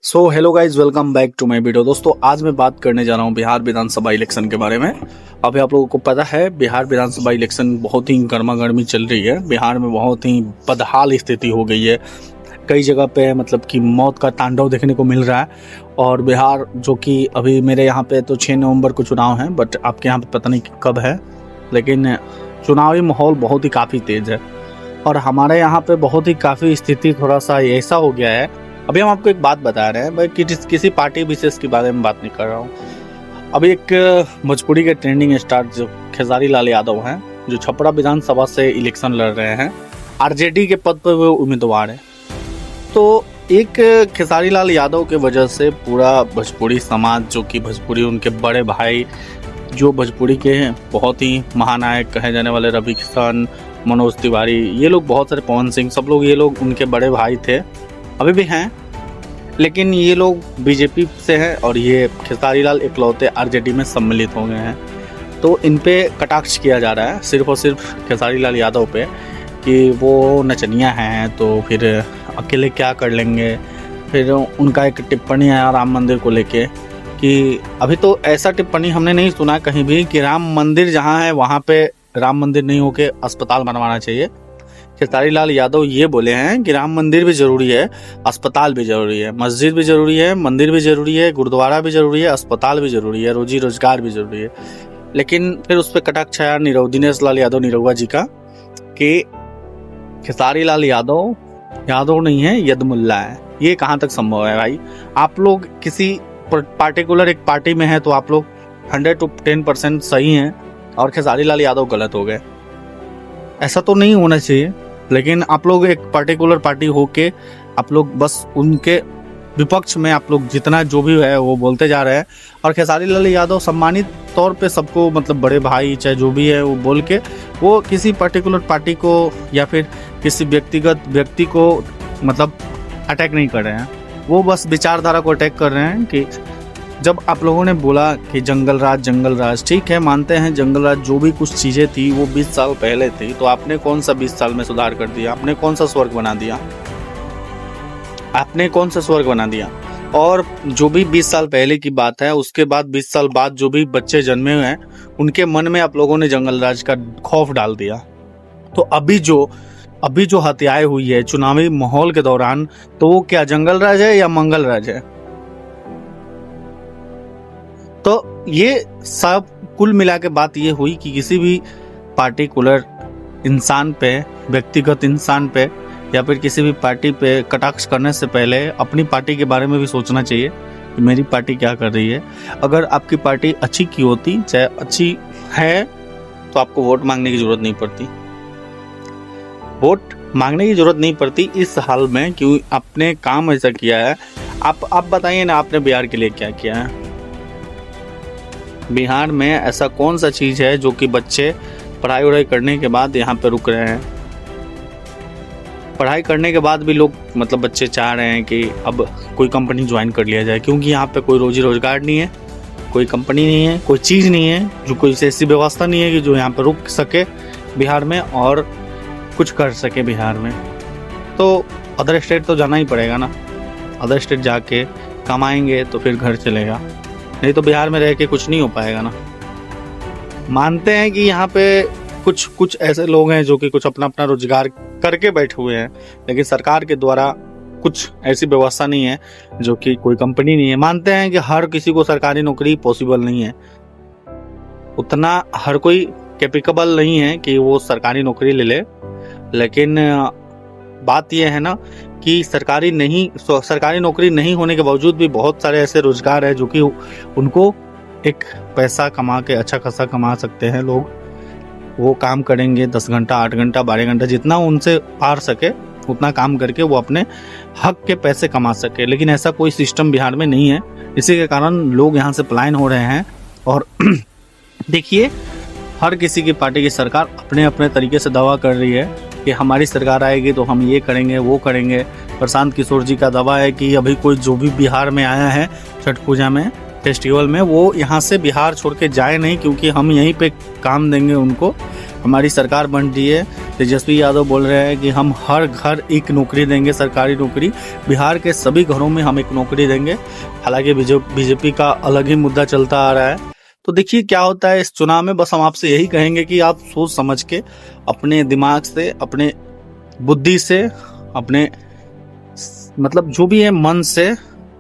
So hello guys, welcome back to my video. दोस्तों, आज मैं बात करने जा रहा हूँ बिहार विधानसभा इलेक्शन के बारे में। अभी आप लोगों को पता है बिहार विधानसभा इलेक्शन बहुत ही गर्मा गर्मी चल रही है। बिहार में बहुत ही बदहाल स्थिति हो गई है। कई जगह पे मतलब कि मौत का तांडव देखने को मिल रहा है। और बिहार जो कि अभी मेरे यहाँ पे तो 6 नवंबर को चुनाव है, बट आपके यहाँ पे पता नहीं कब है, लेकिन चुनावी माहौल बहुत ही काफ़ी तेज़ है। और हमारे यहाँ पे बहुत ही काफ़ी स्थिति थोड़ा सा ऐसा हो गया है। अभी हम आपको एक बात बता रहे हैं, मैं किसी पार्टी विशेष के बारे में बात नहीं कर रहा हूँ। अभी एक भोजपुरी के ट्रेंडिंग स्टार जो खेसारी लाल यादव हैं, जो छपरा विधानसभा से इलेक्शन लड़ रहे हैं, आरजेडी के पद पर वो उम्मीदवार हैं। तो एक खेसारी लाल यादव के वजह से पूरा भोजपुरी समाज, जो कि भोजपुरी उनके बड़े भाई, जो भोजपुरी के बहुत ही महानायक कहे जाने वाले रवि किशन, मनोज तिवारी, ये लोग बहुत सारे, पवन सिंह, सब लोग, ये लोग उनके बड़े भाई थे, अभी भी हैं, लेकिन ये लोग बीजेपी से हैं और ये खेसारी लाल इकलौते आरजेडी में सम्मिलित हो गए हैं। तो इन पे कटाक्ष किया जा रहा है सिर्फ और सिर्फ खेसारी लाल यादव पे कि वो नचनिया हैं, तो फिर अकेले क्या कर लेंगे। फिर उनका एक टिप्पणी आया राम मंदिर को लेके कि अभी तो ऐसा टिप्पणी हमने नहीं सुना कहीं भी कि राम मंदिर जहाँ है वहाँ पे राम मंदिर नहीं होके अस्पताल बनवाना चाहिए। खेसारी लाल यादव ये बोले हैं कि राम मंदिर भी जरूरी है, अस्पताल भी जरूरी है, मस्जिद भी जरूरी है, मंदिर भी जरूरी है, गुरुद्वारा भी जरूरी है, अस्पताल भी जरूरी है, रोजी रोजगार भी जरूरी है। लेकिन फिर उस पर कटाक्ष आया दिनेश लाल यादव निरहुआ जी का कि खेसारी लाल यादव नहीं है, यदमुल्ला है। ये कहाँ तक संभव है भाई? आप लोग किसी पार्टिकुलर एक पार्टी में है तो आप लोग 100 to 10% सही हैं और खेसारी लाल यादव गलत हो गए। ऐसा तो नहीं होना चाहिए, लेकिन आप लोग एक पर्टिकुलर पार्टी होके आप लोग बस उनके विपक्ष में आप लोग जितना जो भी है वो बोलते जा रहे हैं। और खेसारी लाल यादव सम्मानित तौर पे सबको, मतलब बड़े भाई चाहे जो भी है, वो बोल के वो किसी पर्टिकुलर पार्टी को या फिर किसी व्यक्तिगत व्यक्ति को मतलब अटैक नहीं कर रहे हैं। वो बस विचारधारा को अटैक कर रहे हैं कि जब आप लोगों ने बोला कि जंगल राज, ठीक है, मानते हैं जंगल राज जो भी कुछ चीज़ें थी वो 20 साल पहले थी, तो आपने कौन सा 20 साल में सुधार कर दिया? आपने कौन सा स्वर्ग बना दिया? आपने कौन सा स्वर्ग बना दिया? और जो भी 20 साल पहले की बात है, उसके बाद 20 साल बाद जो भी बच्चे जन्मे हुए हैं, उनके मन में आप लोगों ने जंगल राज का खौफ डाल दिया। तो अभी जो हत्याएं हुई है चुनावी माहौल के दौरान, तो वो क्या जंगल राज है या मंगल राज है? तो ये सब कुल मिला के बात ये हुई कि किसी भी पार्टिकुलर इंसान पे, व्यक्तिगत इंसान पे या फिर किसी भी पार्टी पे कटाक्ष करने से पहले अपनी पार्टी के बारे में भी सोचना चाहिए कि मेरी पार्टी क्या कर रही है। अगर आपकी पार्टी अच्छी की होती, चाहे अच्छी है, तो आपको वोट मांगने की जरूरत नहीं पड़ती। वोट मांगने की जरूरत नहीं पड़ती इस हाल में, क्यों आपने काम ऐसा किया है। आप बताइए ना, आपने बिहार के लिए क्या किया है? बिहार में ऐसा कौन सा चीज़ है जो कि बच्चे पढ़ाई करने के बाद यहाँ पे रुक रहे हैं? पढ़ाई करने के बाद भी लोग, मतलब बच्चे चाह रहे हैं कि अब कोई कंपनी ज्वाइन कर लिया जाए, क्योंकि यहाँ पे कोई रोजी रोजगार नहीं है, कोई कंपनी नहीं है, कोई चीज़ नहीं है, जो कोई ऐसी व्यवस्था नहीं है कि जो यहाँ पे रुक सके बिहार में और कुछ कर सके बिहार में। तो अदर स्टेट तो जाना ही पड़ेगा ना। अदर स्टेट जाके कमाएंगे तो फिर घर चलेगा, नहीं तो बिहार में रह के कुछ नहीं हो पाएगा ना। मानते हैं कि यहाँ पे कुछ ऐसे लोग हैं जो कि कुछ अपना रोजगार करके बैठे हुए हैं, लेकिन सरकार के द्वारा कुछ ऐसी व्यवस्था नहीं है, जो कि कोई कंपनी नहीं है। मानते हैं कि हर किसी को सरकारी नौकरी पॉसिबल नहीं है, उतना हर कोई कैपेबल नहीं है कि वो सरकारी नौकरी ले ले। लेकिन बात यह है ना कि सरकारी नौकरी नहीं होने के बावजूद भी बहुत सारे ऐसे रोजगार है जो कि उनको एक पैसा कमा के अच्छा खासा कमा सकते हैं लोग। वो काम करेंगे 10 घंटा, 8 घंटा, 12 घंटा, जितना उनसे पार सके उतना काम करके वो अपने हक के पैसे कमा सके। लेकिन ऐसा कोई सिस्टम बिहार में नहीं है, इसी के कारण लोग यहाँ से पलायन हो रहे हैं। और देखिए, हर किसी की पार्टी की सरकार अपने अपने तरीके से दावा कर रही है कि हमारी सरकार आएगी तो हम ये करेंगे, वो करेंगे। प्रशांत किशोर जी का दावा है कि अभी कोई जो भी बिहार में आया है छठ पूजा में, फेस्टिवल में, वो यहाँ से बिहार छोड़ के जाए नहीं, क्योंकि हम यहीं पे काम देंगे उनको। हमारी सरकार बन रही है, तेजस्वी यादव बोल रहे हैं कि हम हर घर एक नौकरी देंगे, सरकारी नौकरी। बिहार के सभी घरों में हम एक नौकरी देंगे। हालांकि बीजेपी का अलग ही मुद्दा चलता आ रहा है। तो देखिए क्या होता है इस चुनाव में। बस हम आपसे यही कहेंगे कि आप सोच समझ के, अपने दिमाग से, अपने बुद्धि से, अपने मतलब जो भी है मन से,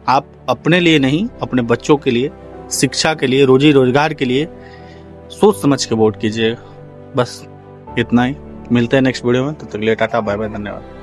आप अपने लिए नहीं, अपने बच्चों के लिए, शिक्षा के लिए, रोजी रोजगार के लिए सोच समझ के वोट कीजिएगा। बस इतना ही। मिलते हैं नेक्स्ट वीडियो में। तब तक के लिए टाटा बाय बाय, धन्यवाद।